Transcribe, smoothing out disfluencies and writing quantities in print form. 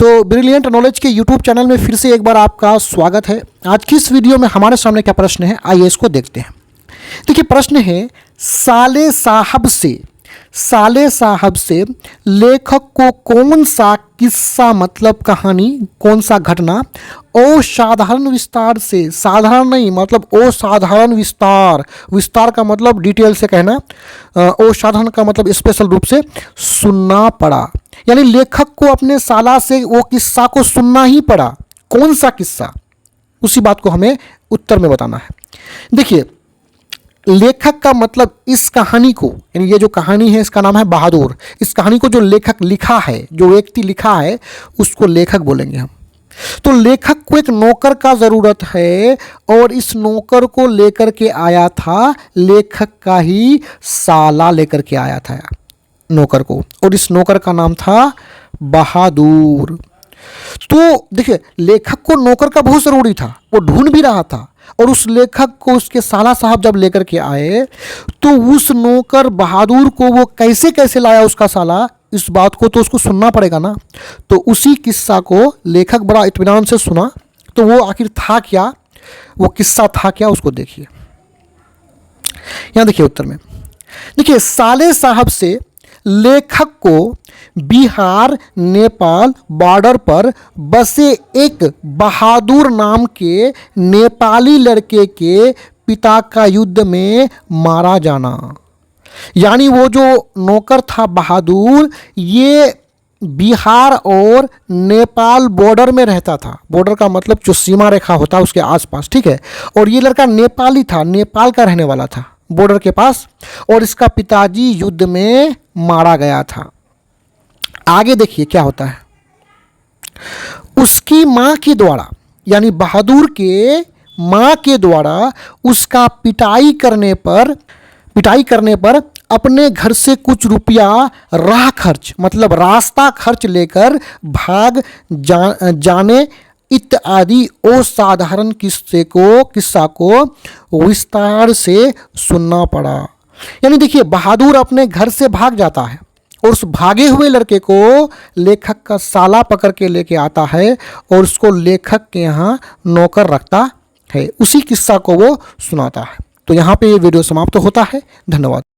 तो brilliant knowledge के YouTube channel में फिर से एक बार आपका स्वागत है। आज की इस वीडियो में हमारे सामने क्या प्रश्न है, आइए इसको देखते हैं। देखिए प्रश्न है, साले साहब से लेखक को कौन सा किस्सा मतलब कहानी, कौन सा घटना असाधारण विस्तार से, साधारण नहीं मतलब असाधारण विस्तार, विस्तार का मतलब डिटेल से कहना, असाधारण का मतलब स्पेशल रूप से सुनना पड़ा। यानी लेखक को अपने साला से वो किस्सा को सुनना ही पड़ा। कौन सा किस्सा, उसी बात को हमें उत्तर में बताना है। देखिए लेखक का मतलब इस कहानी को, यानी ये जो कहानी है इसका नाम है बहादुर। इस कहानी को जो लेखक लिखा है, जो व्यक्ति लिखा है, उसको लेखक बोलेंगे हम। तो लेखक को एक नौकर का ज़रूरत है और इस नौकर को लेकर के आया था लेखक का ही साला, लेकर के आया था नौकर को, और इस नौकर का नाम था बहादुर। तो देखिए लेखक को नौकर का बहुत ज़रूरी था, वो ढूंढ भी रहा था, और उस लेखक को उसके साला साहब जब लेकर के आए तो उस नौकर बहादुर को वो कैसे कैसे लाया उसका साला, इस बात को तो उसको सुनना पड़ेगा ना। तो उसी किस्सा को लेखक बड़ा इत्मीनान से सुना। तो वो आखिर था क्या, वो किस्सा था क्या, उसको देखिए। यहाँ देखिए उत्तर में, देखिए साले साहब से लेखक को बिहार नेपाल बॉर्डर पर बसे एक बहादुर नाम के नेपाली लड़के के पिता का युद्ध में मारा जाना। यानी वो जो नौकर था बहादुर, ये बिहार और नेपाल बॉर्डर में रहता था। बॉर्डर का मतलब जो सीमा रेखा होता है उसके आसपास, ठीक है। और ये लड़का नेपाली था, नेपाल का रहने वाला था बॉर्डर के पास, और इसका पिताजी युद्ध में मारा गया था। आगे देखिए क्या होता है। उसकी मां के द्वारा, यानी बहादुर के मां के द्वारा उसका पिटाई करने पर अपने घर से कुछ रुपया राह खर्च मतलब रास्ता खर्च लेकर भाग जाने इत्यादि असाधारण किस्सा को विस्तार से सुनना पड़ा। यानी देखिए बहादुर अपने घर से भाग जाता है और उस भागे हुए लड़के को लेखक का साला पकड़ के लेके आता है और उसको लेखक के यहाँ नौकर रखता है। उसी किस्सा को वो सुनाता है। तो यहाँ पे ये वीडियो समाप्त होता है। धन्यवाद।